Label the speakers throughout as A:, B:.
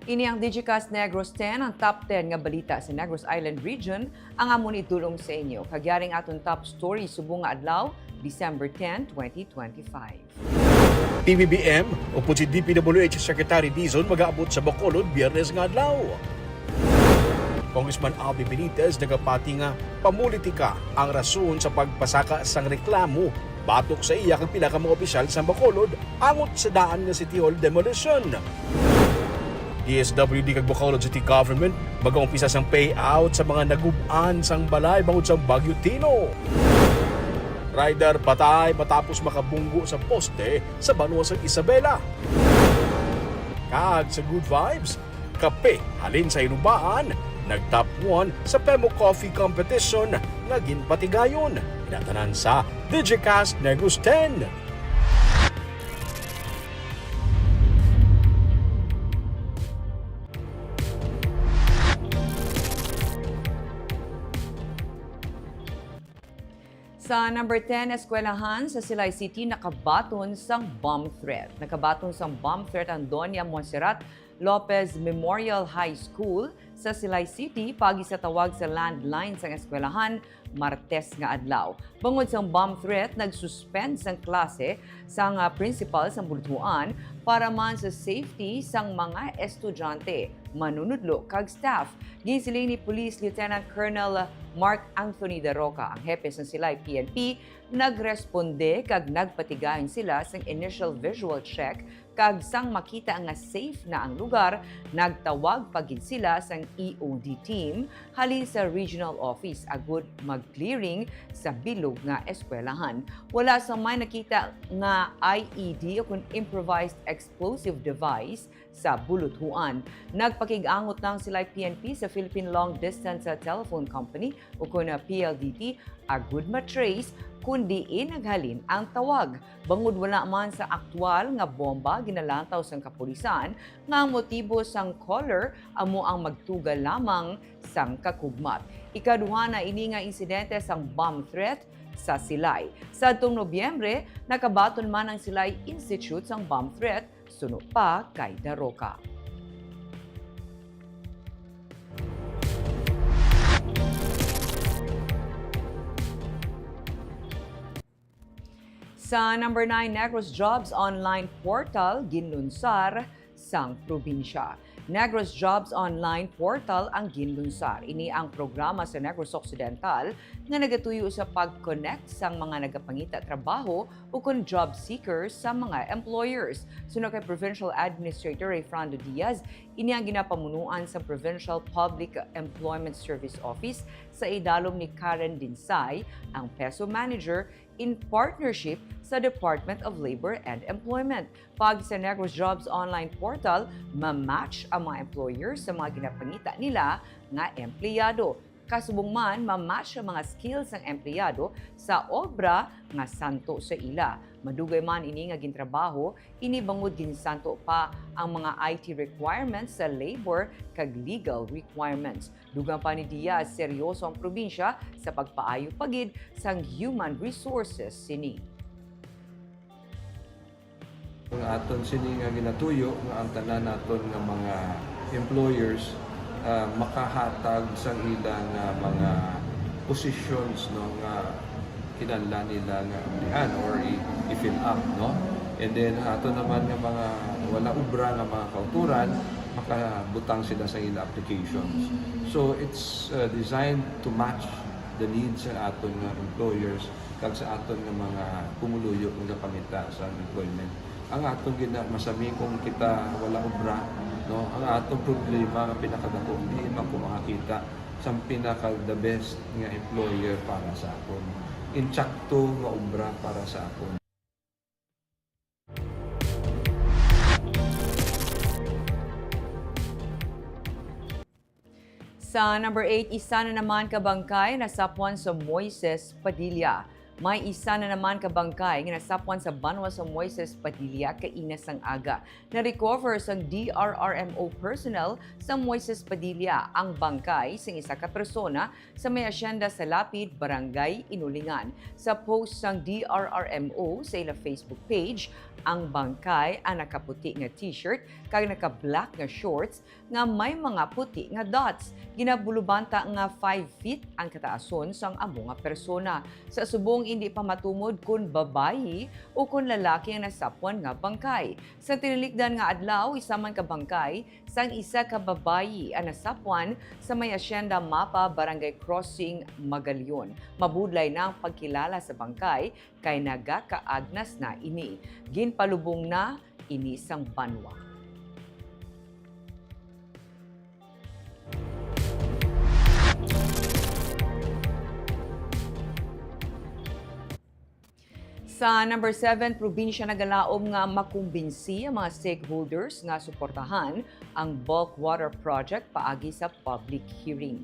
A: Ini ang Digicast Negros 10, ang top 10 nga balita sa Negros Island Region, ang amon itulong sa inyo. Kagyaring aton top story subong nga adlaw, December 10, 2025.
B: PBBM o po si DPWH Secretary Dizon mag-aabot sa Bacolod Biyernes nga adlaw. Congressman Albi Benitez nagapati nga pamulitika ang rason sa pagpasaka sang reklamo batok sa iya kang pila ka mga opisyal sa Bacolod angot sa daan nga City Hall Demolition. DSWD kag Bacolod City Government mag-umpisa sang payout sa mga nagub-an sang balay bangod sa Bagyo Tino. Rider patay matapos makabunggo sa poste sa Banwa sang Isabela. Kag sa good vibes, kape halin sa inubaan, nag-top 1 sa Pemo Coffee Competition nga ginpatigayon. Inatanan sa Digicast Negros 10.
A: Sa number 10, eskwelahan sa Silay City nakabaton sang bomb threat. Nakabaton sang bomb threat ang Doña Monserrat Lopez Memorial High School sa Silay City pagi sa tawag sa landline sang eskwelahan Martes nga adlaw. Bangod sang bomb threat, nagsuspend sang klase sang principal sang bultuan para man sa safety sang mga estudyante, manunudlo kag staff. Ginsiling ni Police Lieutenant Colonel Mark Anthony De Roca, ang hepe sa Silay PNP, nagresponde kag nagpatigayon sila sang initial visual check kag sang makita nga safe na ang lugar, nagtawag pagid sila sang EOD team halin sa regional office agud mag-clearing sa bilog nga eskwelahan. Wala sa may nakita nga IED o kun improvised explosive device sa buluthuan. Nagpakig-angot ng sila PNP sa Philippine Long Distance Telephone Company o kun PLDT agud matrace kundi naghalin ang tawag. Bangod wala man sa aktwal nga bomba ginalantaw sang kapulisan nga ang motibo sang caller amo ang magtugal lamang sang kakugmat. Ikaduha na ini nga insidente sang bomb threat sa Silay. Sa atong Nobyembre, nakabaton man ang Silay Institute sang bomb threat suno pa kay Daroca. Sa number 9, Negros Jobs Online Portal ginlunsar sang probinsya. Negros Jobs Online Portal ang ginlunsar. Ini ang programa sa Negros Occidental nga nagatuyo sa pag-connect sang mga nagapangita trabaho o kun job seekers sa mga employers. Suno kay Provincial Administrator Fernando Diaz, ini ang ginapamunuan sa Provincial Public Employment Service Office sa idalom ni Karen Dinsay, ang PESO Manager, in partnership sa Department of Labor and Employment. Pag sa Negros Jobs Online Portal, ma-match ang mga employers sa mga ginapangita nila nga empleyado. Kasubong man, ma-match ang mga skills ng empleyado sa obra nga santo sa ila. Madugay man ini nga gintrabaho, ini bangod ginsanto pa ang mga IT requirements sa labor kag legal requirements. Dugang pa ni Diaz, seryoso ang probinsya sa pagpaayo pagid sang human resources sini.
C: Ang aton sini nga ginatuyo nga ang tanan naton nga mga employers makahatag sa ilang mga positions no nga kinahanglan nila nga aplihan or i-fill up no. And then ato naman nga mga wala ubra nga mga kauturan makabutang sila sa ilang applications. So it's designed to match the needs sa aton nga employers kag sa aton nga mga pumuluyo nga pangita sa employment. Ang aton masami kung kita wala ubra no, ang atong problema nga pinakadako di man ko makakita sa pinaka the best nga employer para sa akon. Insakto nga ubra para sa akon.
A: Sa number 8, isa na naman kabangkay na sapwan sa Moises Padilla. May isa na naman ka bangkay nga nasapwan sa banwa sa Moises Padilla kainas ang aga. Na-recover sa DRRMO personnel sa Moises Padilla ang bangkay sa isa ka persona sa may asyenda sa Lapid, Barangay Inulingan. Sa post ng DRRMO sa ila Facebook page, ang bangkay ang nakaputi nga t-shirt kag naka-black nga shorts nga may mga puti nga dots. Ginabulubanta nga 5 feet ang kataason sang amo nga persona. Sa subong hindi pa matumod kung babayi o kung lalaki ang nasapwan nga bangkay. Sa tinilikdan nga adlaw, isa man ka bangkay sang isa ka babayi ang nasapwan sa may asyenda Mapa Barangay Crossing, Magalyon. Mabudlay na ang pagkilala sa bangkay kay nagakaagnas na ini. Ginpalubong na ini sang banwa. Sa number 7, probinsya nagalaom nga makumbinsi ang mga stakeholders nga suportahan ang bulk water project paagi sa public hearing.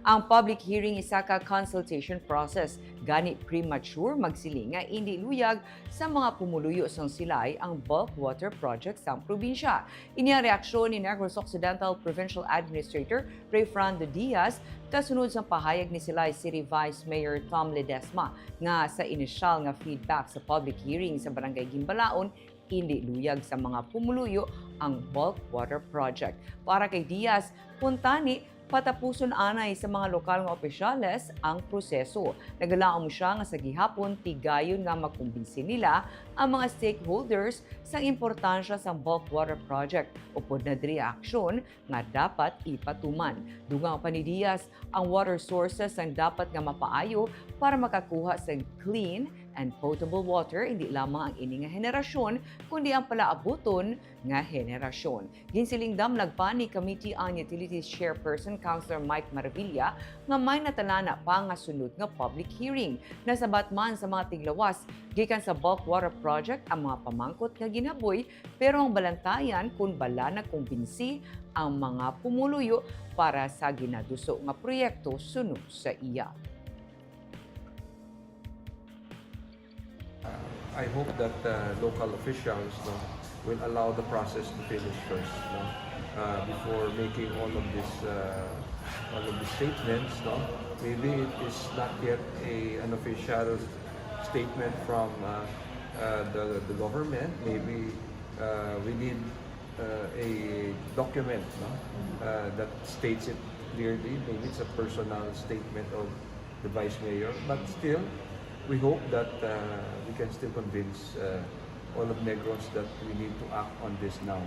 A: Ang public hearing isa ka consultation process. Gani premature magsiling nga hindi luyag sa mga pumuluyo sang silay ang bulk water project sa probinsya. Ini ang reaksyon ni Negros Occidental Provincial Administrator Ray Fernando Diaz kasunod sa pahayag ni Silay City Vice Mayor Tom Ledesma nga sa inisyal nga feedback sa public hearing sa Barangay Gimbalaon hindi luyag sa mga pumuluyo ang bulk water project. Para kay Diaz, puntani patapuson anay sa mga lokal nga opisyales ang proseso. Nagalaom siya nga sa gihapon tigayon nga makumbinsi nila ang mga stakeholders sa importansya sa bulk water project upod na diri aksyon nga dapat ipatuman. Dugang pa ni Diaz, ang water sources ang dapat nga mapaayo para makakuha sa clean and potable water hindi lamang ang ini nga henerasyon kundi ang palaabuton nga henerasyon. Ginsiling damlag pa ni Committee on Utilities Chairperson Councilor Mike Maravilla nga may natalana pa nga sunod nga public hearing. Nasabat man sa mga tiglawas gikan sa bulk water project ang mga pamangkot nga ginaboy pero ang balantayan kung bala na kumbinsi ang mga pumuluyo para sa ginaduso nga proyekto sunod sa iya.
C: I hope that local officials will allow the process to finish first before making all of these statements. Maybe it is not yet an official statement from the government. Maybe we need a document that states it clearly. Maybe it's a personal statement of the Vice Mayor, but still, we hope that we can still convince all of Negros that we need to act on this now.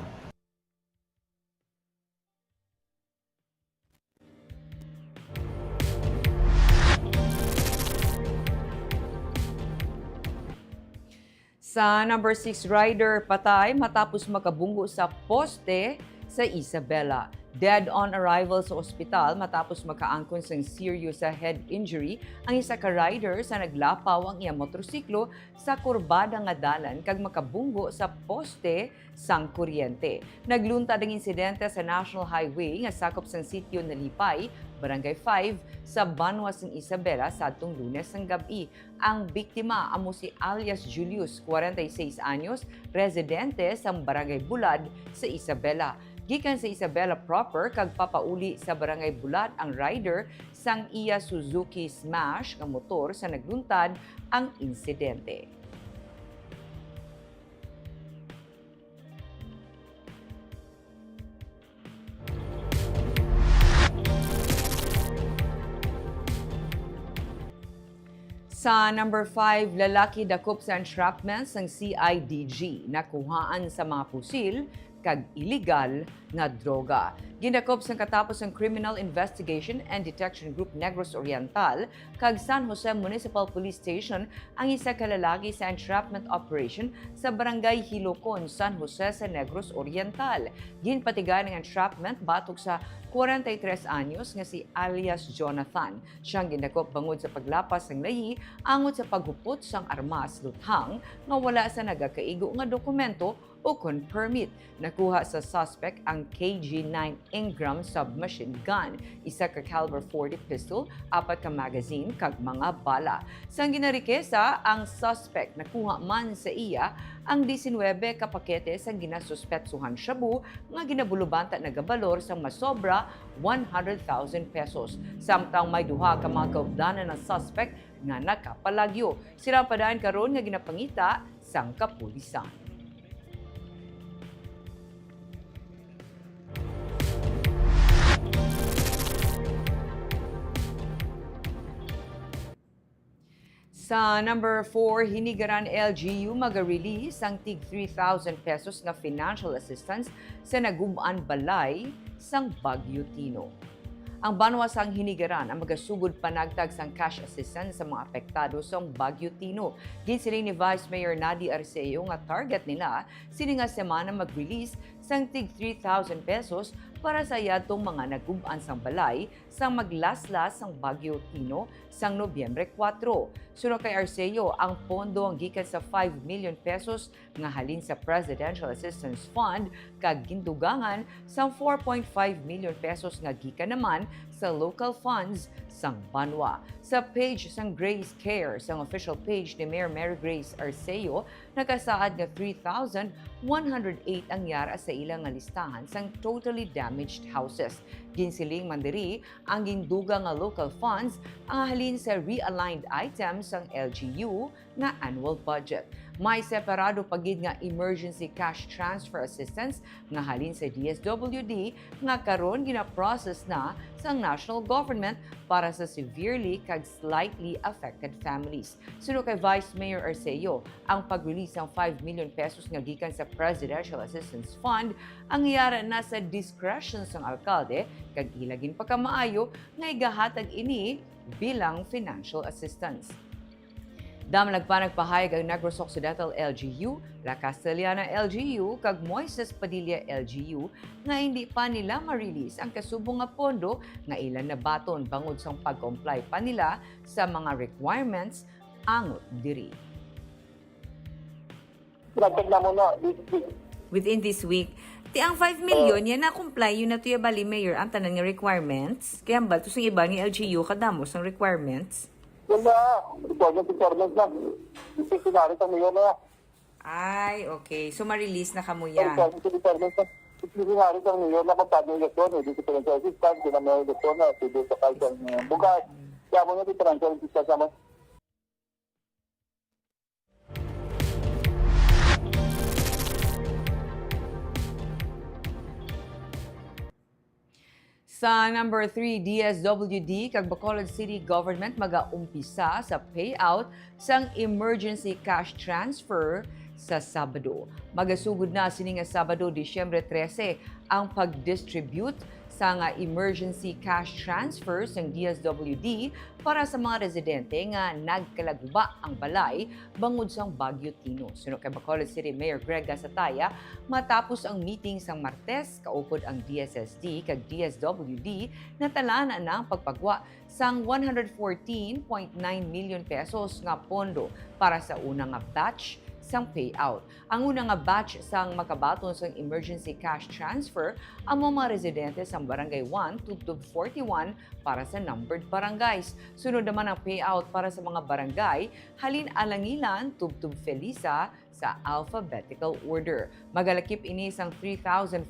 A: Sa number 6 rider, patay matapos makabunggo sa poste sa Isabela. Dead on arrival sa ospital matapos makaangkon sang serious sa head injury ang isa ka rider sa naglapaw ang iyang motorsiklo sa kurbada nga dalan kag makabunggo sa poste sang kuryente. Nagluntad ang insidente sa National Highway nga sakop sang sitio Nalipay, Barangay 5 sa banwa sang Isabela sadtong Lunes ng gabi. Ang biktima amo si alias Julius, 46 anyos, residente sa Barangay Bulad sa Isabela. Gikan sa Isabela proper kag papauli sa Barangay Bulat ang rider sang iya Suzuki Smash nga motor sa nagluntad ang insidente. Sa number 5, lalaki dakop sa entrapment ng CIDG nakuhaan sa mga pusil kag illegal nga droga. Ginakop sa katapos ng Criminal Investigation and Detection Group Negros Oriental kag San Jose Municipal Police Station ang isa ka lalaki sa entrapment operation sa Barangay Hilocon, San Jose sa Negros Oriental. Ginpatigan ng entrapment batok sa 43 anyos nga si alias Jonathan. Siyang ginakop bangod sa paglapas ng layi angod sa paghupot sang armas luthang nga wala sa nagakaigo nga dokumento ukon permit. Nakuha sa suspect ang KG-9 Ingram submachine gun, isa ka caliber 40 pistol, 4 ka magazine, kag mga bala. Sang ginarikesa, ang suspect nakuha man sa iya ang 19 ka pakete sang ginasuspetsuhan shabu nga ginabulubanta na gabalor sang masobra 100,000 pesos. Samtang may duha ka mga kaugdanan ng suspect nga nakapalagyo. Sila padaan karon nga ginapangita sang kapulisan. Sa number 4, hinigaran LGU mag-release ang tig 3,000 pesos na financial assistance sa nagubaan balay sang Bagyo Tino. Ang banwa sang hinigaran ang magasugod panagtag sang cash assistance sa mga apektado sa Bagyo Tino. Ginsiling ni Vice Mayor Nadi Arceo nga target nila sini nga semana mag-release sang tig 3,000 pesos para sa yadtong mga nagubaan sang balay sang maglaslas sang Bagyo Tino sang Nobyembre 4. Sunod kay Arceo, ang pondo ang gikan sa 5 million pesos nga halin sa Presidential Assistance Fund kag gindugangan sang 4.5 million pesos nga gikan naman sa local funds sang banwa. Sa page sang Grace Care, sang official page ni Mayor Mary Grace Arceo, nakasaad nga 3,108 ang yara sa ilang nga listahan sang totally damaged houses. Ginsiling mandiri ang ginduga nga local funds ang halin sa realigned items sang LGU nga annual budget. May separado pagid nga emergency cash transfer assistance nga halin sa DSWD nga karon gina-process na sa national government para sa severely kag slightly affected families. Sunod kay Vice Mayor Arceo, ang pag-release ng 5 million pesos nga gikan sa Presidential Assistance Fund ang iyara na sa discretion sang alkalde kag ilagin pa ka maayo nga igahatag ini bilang financial assistance. Dam nagpanagpahayag ang Negros Occidental LGU, La Castellana LGU, kag Moises Padilla LGU nga hindi pa nila ma-release ang kasubong nga pondo nga ilan na baton bangod sang pag-comply pa nila sa mga requirements angot diri. Within this week, ti ang 5 million yan na-comply yun na tuya bali mayor ang tanan nga requirements. Kaya ba ito sang iba ng LGU kadamos ang requirements?
D: Yung requirements na. Yung sinari sa mayor na.
A: Ay, okay. So, ma-release na kamo yan.
D: Requirements na. Yung sinari sa mayor na kung paano yung eleksyon, dito sa financial assistance, kung may eleksyon na, dito sa kalsang bugas. Kaya mo nga dito financial assistance naman.
A: Sa number 3, DSWD kag Bacolod City Government mag-aumpisa sa payout sang emergency cash transfer sa Sabado. Magasugod na sini nga Sabado, Disyembre 13 ang pag-distribute sa nga emergency cash transfer sang DSWD para sa mga residente nga nagkalaguba ang balay bangod sang Bagyo Tino. Sunod kay Bacolod City Mayor Greg Gasataya, matapos ang meeting sang Martes, kaupod ang DSSD kag DSWD na talana na ang pagpagwa sang 114.9 million pesos nga pondo para sa unang nga batch sang payout. Ang unang nga batch sang makabaton sang emergency cash transfer ang mga residente sa Barangay 1, Tubtub 41 para sa numbered barangays. Sunod naman ang payout para sa mga barangay halin Alangilan, Tubtub Felisa sa alphabetical order. Magalakip ini sang 3,430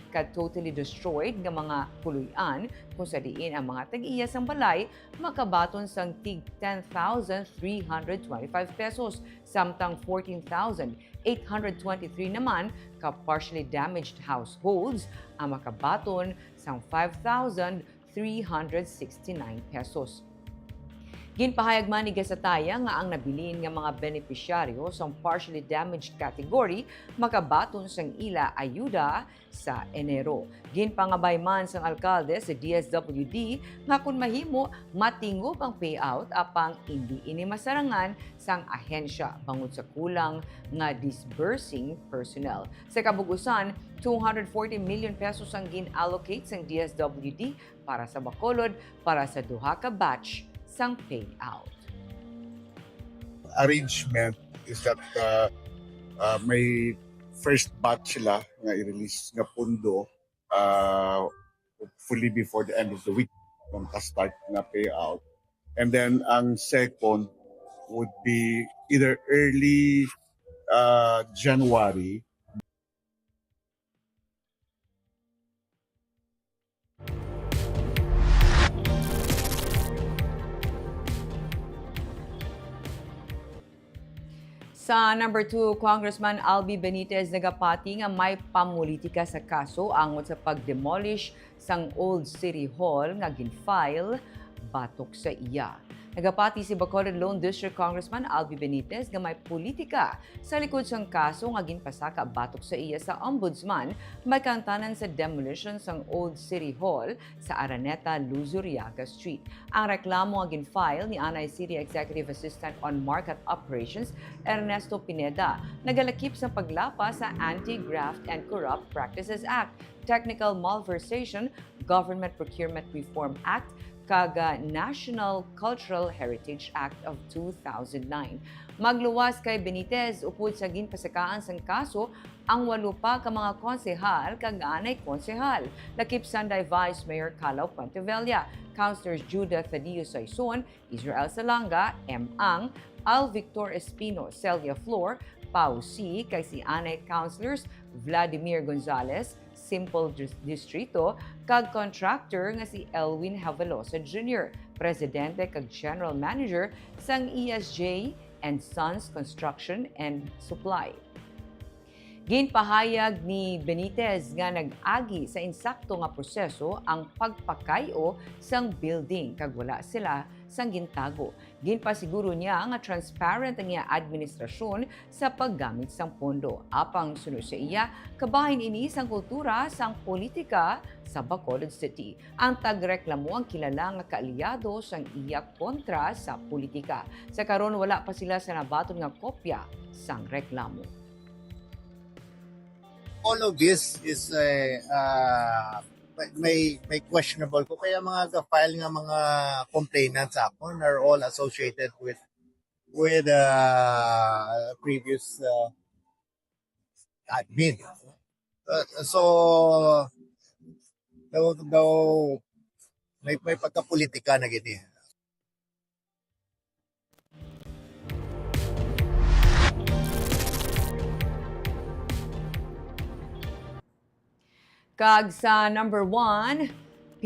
A: ka totally destroyed nga mga puluyan kung sa diin ang mga tag-iya sang balay makabaton sang tig 10,325 pesos samtang 14,823 naman ka partially damaged households ang makabaton sang 5,369 pesos. Ginpahayag man ni Gasataya nga ang nabilin nga mga benepisyaryo sa partially damaged category makabaton sang ila ayuda sa Enero. Ginpangabay man sang alkalde sa DSWD nga kung mahimo matingog ang payout apang hindi ini masarangan sang ahensya bangod sa kulang nga disbursing personnel. Sa kabugusan, 240 million pesos ang gin-allocate sang DSWD para sa Bacolod para sa duha ka batch sang payout.
E: Arrangement is that may first batch sila nga i-release nga pundo hopefully before the end of the week kung ka-start na payout. And then ang second would be either early January.
A: Sa number 2, Congressman Albi Benitez nagapati nga may pamulitika sa kaso angon sa pag-demolish sang Old City Hall nga gin-file batok sa iya. Nagapati si Bacolod Lone District Congressman Albi Benitez nga may politika sa likod sang kaso nga ginpasaka batok sa iya sa ombudsman may kantanan sa demolition sang Old City Hall sa Araneta, Luzuriaga Street. Ang reklamo nga gin-file ni Anay City Executive Assistant on Market Operations Ernesto Pineda nagalakip sa paglapa sa Anti-Graft and Corrupt Practices Act, Technical Malversation, Government Procurement Reform Act, kaga National Cultural Heritage Act of 2009. Magluwas kay Benitez upod sa ginpasakaan sang kaso ang 8 pa ka mga konsehal kag anay konsehal. Lakip Sanday Vice Mayor Calao Pantevella, Councilors Judah Thadeo Saison, Israel Salanga, M. Ang, Al Victor Espino, Celia Flor, Pau C, kay si anay Councilors Vladimir Gonzalez, Simple Distrito, kag contractor nga si Elwin Havalosa Jr., Presidente kag General Manager sang ESJ and Sons Construction and Supply. Ginpahayag ni Benitez nga nag-agi sa insakto nga proseso ang pagpakayo sang building kag wala sila sang gintago. Ginpasiguro niya nga transparent ang iya administrasyon sa paggamit sang pondo. Apang sunod sa iya, kabahin ini sang kultura sang politika sa Bacolod City. Ang tagreklamo ang kilala nga kaalyado sang iya kontra sa politika. Sa karon wala pa sila sa nabaton nga kopya sang reklamo.
F: All of this is may questionable ko kaya mga file nga mga complainants akon are all associated with previous admin. So daw may pagkapolitika na gini.
A: Kag sa number 1,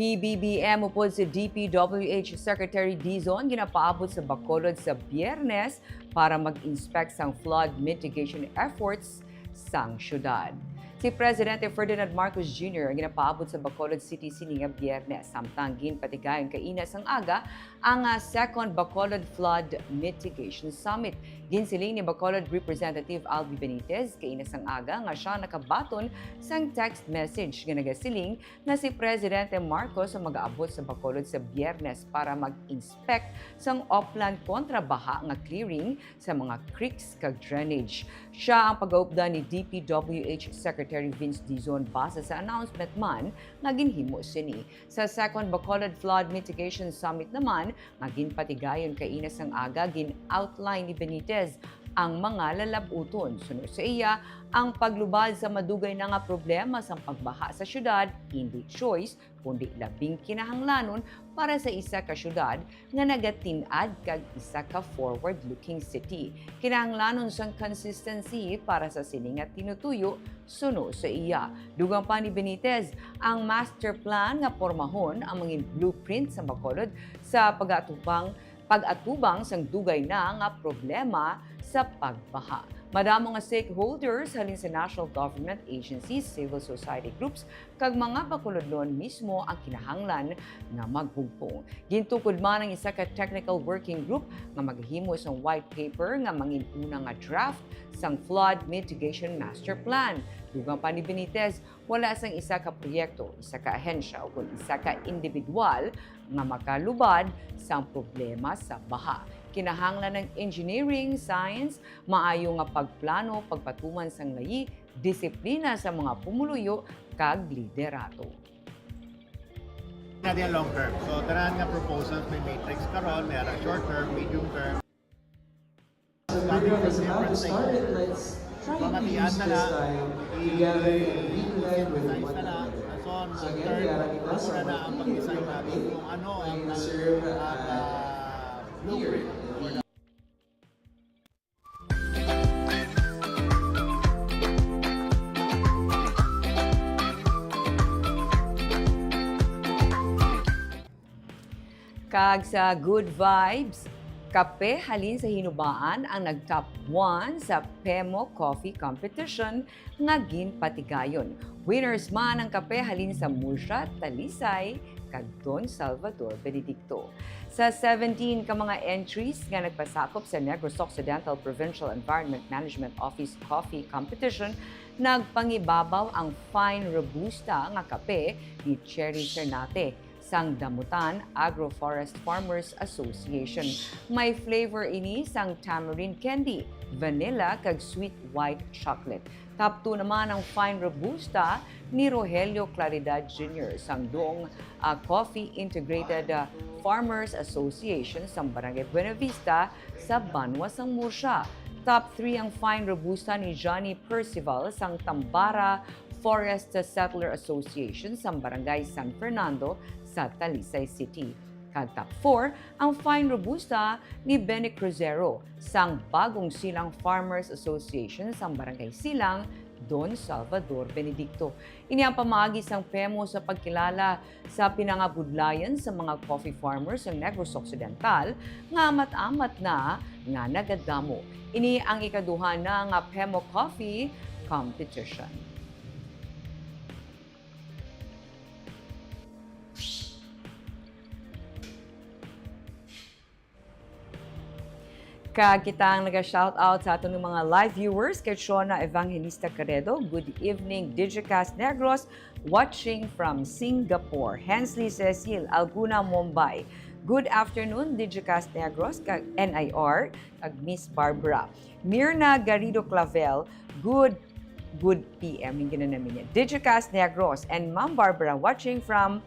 A: PBBM upod si DPWH Secretary Dizon ginapaabot sa Bacolod sa Biyernes para mag-inspect sang flood mitigation efforts sang syudad. Si Presidente Ferdinand Marcos Jr. ang ginapaabot sa Bacolod City sininga Biyernes. Samtang ginpatigayon kaina sang aga ang second Bacolod Flood Mitigation Summit. Ginsiling ni Bacolod Representative Albi Benitez kaina sang aga nga siya nakabaton sang text message nga nagasiling na si Presidente Marcos ang mag-aabot sa Bacolod sa Biyernes para mag-inspect sang upland kontra baha nga clearing sa mga creeks kag drainage. Siya ang pag-aupda ni DPWH Secretary Vince Dizon base sa announcement man nga ginhimo sini. Sa second Bacolod Flood Mitigation Summit naman nga ginpatigayon kaina sang aga gin-outline ni Benitez ang mga lalabuton. Sunod sa iya, ang paglubad sa madugay na nga problema sa pagbaha sa syudad, hindi choice, kundi labing kinahanglanon para sa isa ka syudad nga nagatinad kag isa ka forward-looking city. Kinahanglanon sang consistency para sa siningat tinutuyo, suno sa iya. Dugang pa ni Benitez, ang master plan nga pormahon ang mga blueprint sa Bacolod sa pag-atubang sang dugay na nga problema sa pagbaha. Madamo nga stakeholders halin sa national government agencies, civil society groups, kag mga Bacolodlon mismo ang kinahanglan nga maghugpong. Gintukod man ang isa ka technical working group nga maghimo sa white paper nga manginuna nga draft sang flood mitigation master plan. Dugang pa ni Benitez, wala sang isa ka proyekto, isa ka ahensya o kung isa ka individual nga makalubad sang problema sa baha. Kinahanglan ng engineering, science, maayo nga pagplano, pagpatuman sang layi, disiplina sa mga pumuluyo, kag liderato.
F: Natin long term. So tanan nga proposals may matrix karon, may short term, medium term.
G: So maybe as a how to start it, let's
F: pamatian na lang, i-emphasize na lang. So, ang third, mura na ang pag-design natin kung ano ang blueprint.
A: Kag sa Good Vibes, kape halin sa hinubaan ang nag-top 1 sa Pemo Coffee Competition nga ginpatigayon. Winners man ang kape halin sa Musha, Talisay, kag Don Salvador Benedicto. Sa 17 ka mga entries nga nagpasakop sa Negros Occidental Provincial Environment Management Office Coffee Competition, nagpangibabaw ang Fine Robusta nga kape ni Cherry Cernate sang Damutan Agroforest Farmers Association. May flavor ini sang tamarind candy, vanilla kag sweet white chocolate. Top 2 naman ang Fine Robusta ni Rogelio Claridad Jr. sang Doong Coffee Integrated Farmers Association sa Barangay Buenavista sa Banwa sang Murcia. Top 3 ang Fine Robusta ni Johnny Percival sang Tambara Forest Settler Association sa Barangay San Fernando sa Talisay City. Kag top 4 ang Fine Robusta ni Benny Cruzero sang Bagong Silang Farmers Association sa Barangay Silang, Don Salvador Benedicto. Ini ang pamagi sang PEMO sa pagkilala sa pinangabudlayan sa mga coffee farmers ng Negros Occidental nga amat-amat na nga nagadamo. Ini ang ikaduha na nga PEMO Coffee Competition. Kag kitang naga-shoutout sa ating mga live viewers kay Shona Evangelista Caredo. Good evening, Digicast Negros, watching from Singapore. Hensley Cecil, Alguna, Mumbai. Good afternoon, Digicast Negros, kag NIR, kag Miss Barbara. Mirna Garrido Clavel, good PM, hindi na namin yan. Digicast Negros and Ma'am Barbara watching from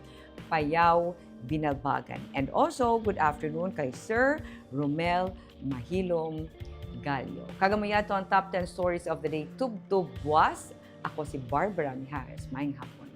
A: Payao, Binalbagan. And also, good afternoon kay Sir Romel Mahilom Gallo. Kagamayato ang top 10 stories of the day. Tub-tub was. Ako si Barbara Mijares. Maayong hapon.